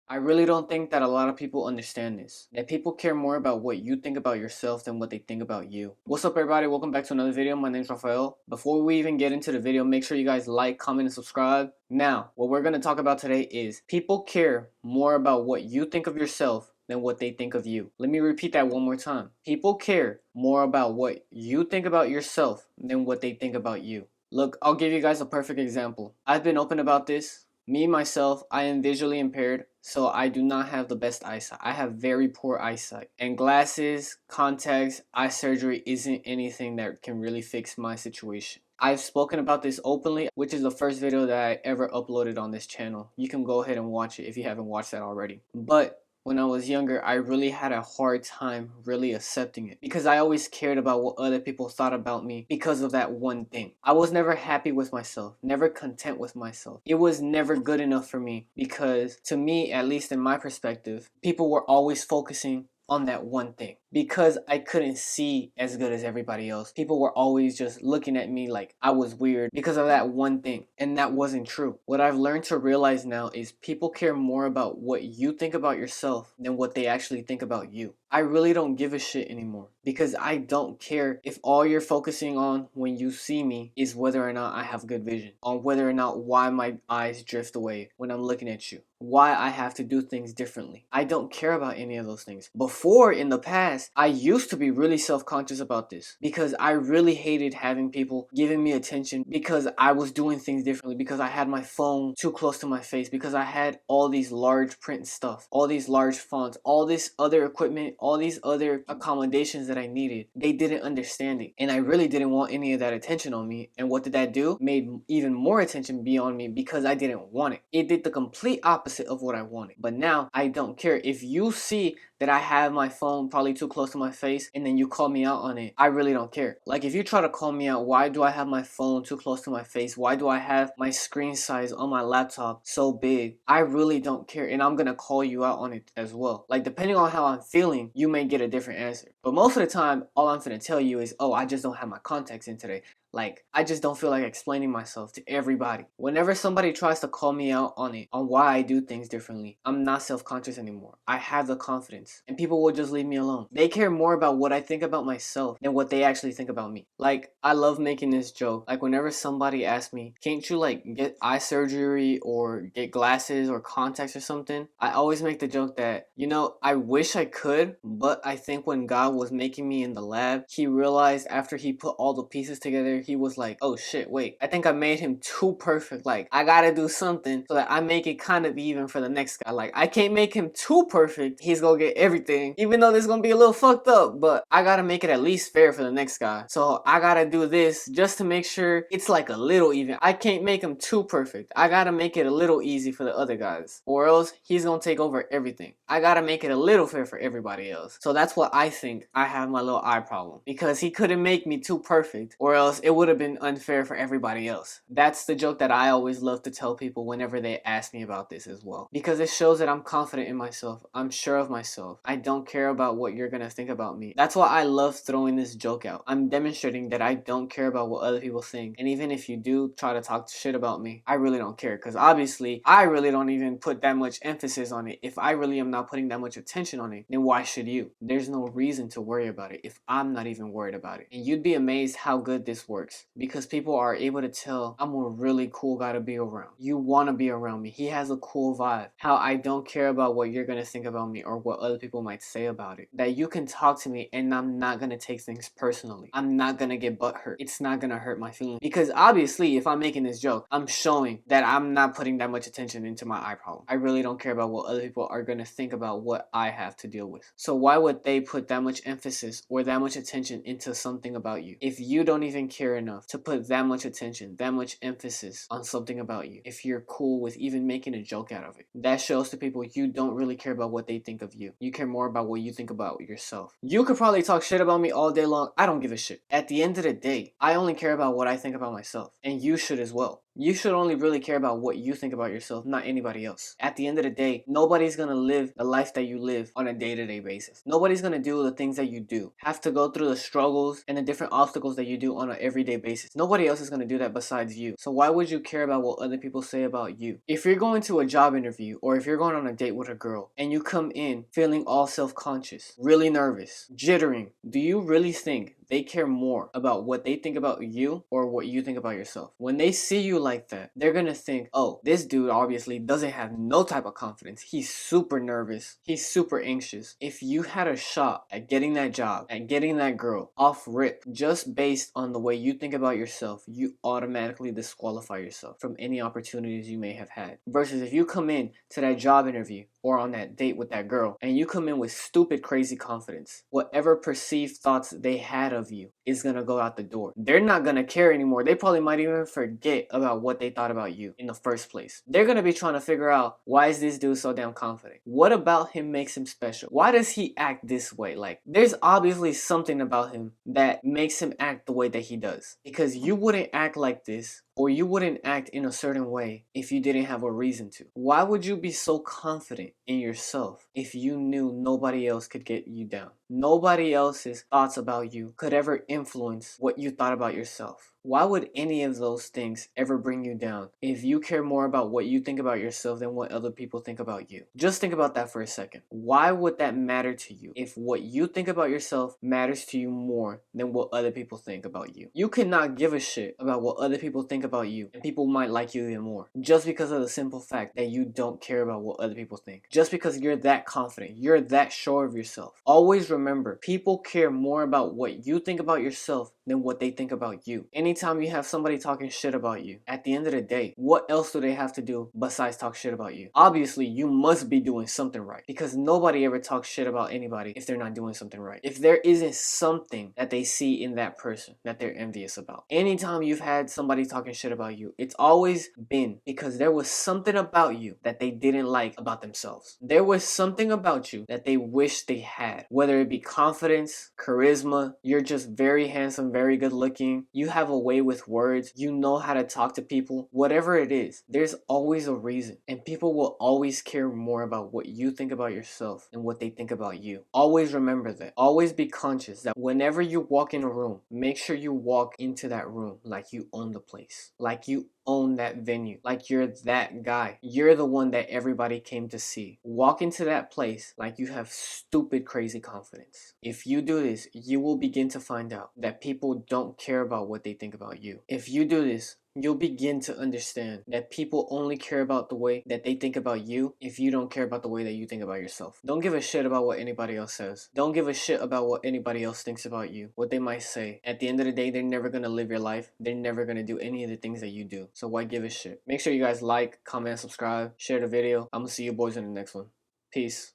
I really don't think that a lot of people understand this. That people care more about what you think about yourself than what they think about you. What's up, everybody? Welcome back to another video. My name is Rafael. Before we even get into the video, make sure you guys like, comment, and subscribe. Now, what we're going to talk about today is people care more about what you think of yourself than what they think of you. Let me repeat that one more time. People care more about what you think about yourself than what they think about you. Look, I'll give you guys a perfect example. I've been open about this. Me, myself, I am visually impaired, so I do not have the best eyesight. I have very poor eyesight. And glasses, contacts, eye surgery isn't anything that can really fix my situation. I've spoken about this openly, which is the first video that I ever uploaded on this channel. You can go ahead and watch it if you haven't watched that already. But when I was younger, I really had a hard time really accepting it because I always cared about what other people thought about me because of that one thing. I was never happy with myself, never content with myself. It was never good enough for me because, to me, at least in my perspective, people were always focusing on that one thing. Because I couldn't see as good as everybody else, people were always just looking at me like I was weird because of that one thing. And that wasn't true. What I've learned to realize now is people care more about what you think about yourself than what they actually think about you. I really don't give a shit anymore because I don't care if all you're focusing on when you see me is whether or not I have good vision, on whether or not why my eyes drift away when I'm looking at you, why I have to do things differently. I don't care about any of those things. Before, in the past, I used to be really self-conscious about this because I really hated having people giving me attention because I was doing things differently, because I had my phone too close to my face, because I had all these large print stuff, all these large fonts, all this other equipment, all these other accommodations that I needed. They didn't understand it, and I really didn't want any of that attention on me. And what did that do? Made even more attention be on me because I didn't want it. It did the complete opposite of what I wanted. But now I don't care. If you see that I have my phone probably too close to my face and then you call me out on it, I really don't care. Like, if you try to call me out, why do I have my phone too close to my face? Why do I have my screen size on my laptop so big? I really don't care, and I'm gonna call you out on it as well. Like, depending on how I'm feeling, you may get a different answer. But most of the time, all I'm gonna tell you is, oh, I just don't have my contacts in today. Like, I just don't feel like explaining myself to everybody. Whenever somebody tries to call me out on it, on why I do things differently, I'm not self-conscious anymore. I have the confidence, and people will just leave me alone. They care more about what I think about myself than what they actually think about me. Like, I love making this joke. Like, whenever somebody asks me, can't you like get eye surgery or get glasses or contacts or something? I always make the joke that, I wish I could, but I think when God was making me in the lab, he realized after he put all the pieces together, he was like, oh shit, wait, I think I made him too perfect. Like, I gotta do something so that I make it kind of even for the next guy. Like, I can't make him too perfect. He's gonna get everything, even though this is gonna be a little fucked up, but I gotta make it at least fair for the next guy. So I gotta do this just to make sure it's like a little even. I can't make him too perfect. I gotta make it a little easy for the other guys, or else he's gonna take over everything. I gotta make it a little fair for everybody else. So that's what I think I have my little eye problem, because he couldn't make me too perfect, or else it would have been unfair for everybody else. That's the joke that I always love to tell people whenever they ask me about this as well, because it shows that I'm confident in myself. I'm sure of myself. I don't care about what you're gonna think about me. That's why I love throwing this joke out. I'm demonstrating that I don't care about what other people think, and even if you do try to talk shit about me, I really don't care, because obviously I really don't even put that much emphasis on it. If I really am not putting that much attention on it, then why should you? There's no reason to worry about it if I'm not even worried about it. And you'd be amazed how good this works, because people are able to tell I'm a really cool guy to be around. You want to be around me. He has a cool vibe. How I don't care about what you're gonna think about me or what other people might say about it. That you can talk to me and I'm not gonna take things personally. I'm not gonna get butthurt. It's not gonna hurt my feelings, because obviously if I'm making this joke, I'm showing that I'm not putting that much attention into my eye problem. I really don't care about what other people are gonna think about what I have to deal with. So why would they put that much emphasis or that much attention into something about you if you don't even care enough to put that much attention, that much emphasis on something about you? If you're cool with even making a joke out of it, that shows to people you don't really care about what they think of you. You care more about what you think about yourself. You could probably talk shit about me all day long. I don't give a shit. At the end of the day, I only care about what I think about myself, and you should as well. You should only really care about what you think about yourself, not anybody else. At the end of the day, nobody's gonna live the life that you live on a day-to-day basis. Nobody's gonna do the things that you do, have to go through the struggles and the different obstacles that you do on an everyday basis. Nobody else is gonna do that besides you. So why would you care about what other people say about you? If you're going to a job interview or if you're going on a date with a girl and you come in feeling all self-conscious, really nervous, jittering, do you really think they care more about what they think about you or what you think about yourself? When they see you like that, they're gonna think, oh, this dude obviously doesn't have no type of confidence. He's super nervous. He's super anxious. If you had a shot at getting that job, at getting that girl off rip, just based on the way you think about yourself, you automatically disqualify yourself from any opportunities you may have had. Versus if you come in to that job interview or on that date with that girl and you come in with stupid, crazy confidence, whatever perceived thoughts they had of you is gonna go out the door. They're not gonna care anymore. They probably might even forget about what they thought about you in the first place. They're gonna be trying to figure out, why is this dude so damn confident? What about him makes him special? Why does he act this way? Like, there's obviously something about him that makes him act the way that he does. Because you wouldn't act like this or you wouldn't act in a certain way if you didn't have a reason to. Why would you be so confident in yourself if you knew nobody else could get you down? Nobody else's thoughts about you could ever influence what you thought about yourself. Why would any of those things ever bring you down if you care more about what you think about yourself than what other people think about you? Just think about that for a second. Why would that matter to you if what you think about yourself matters to you more than what other people think about you? You cannot give a shit about what other people think about you, and people might like you even more just because of the simple fact that you don't care about what other people think. Just because you're that confident, you're that sure of yourself. Always remember, people care more about what you think about yourself than what they think about you. Anytime you have somebody talking shit about you, at the end of the day, what else do they have to do besides talk shit about you? Obviously, you must be doing something right, because nobody ever talks shit about anybody if they're not doing something right. If there isn't something that they see in that person that they're envious about. Anytime you've had somebody talking shit about you, it's always been because there was something about you that they didn't like about themselves. There was something about you that they wish they had, whether it be confidence, charisma, you're just very handsome, very good looking, you have a way with words, you know how to talk to people, whatever it is, there's always a reason. And people will always care more about what you think about yourself and what they think about you. Always remember that. Always be conscious that whenever you walk in a room, make sure you walk into that room like you own the place, like you own that venue, like you're that guy. You're the one that everybody came to see. Walk into that place like you have stupid crazy confidence. If you do this, you will begin to find out that people don't care about what they think about you. If you do this, you'll begin to understand that people only care about the way that they think about you if you don't care about the way that you think about yourself. Don't give a shit about what anybody else says. Don't give a shit about what anybody else thinks about you, what they might say. At the end of the day, they're never gonna live your life. They're never gonna do any of the things that you do. So why give a shit? Make sure you guys like, comment, subscribe, share the video. I'm gonna see you boys in the next one. Peace.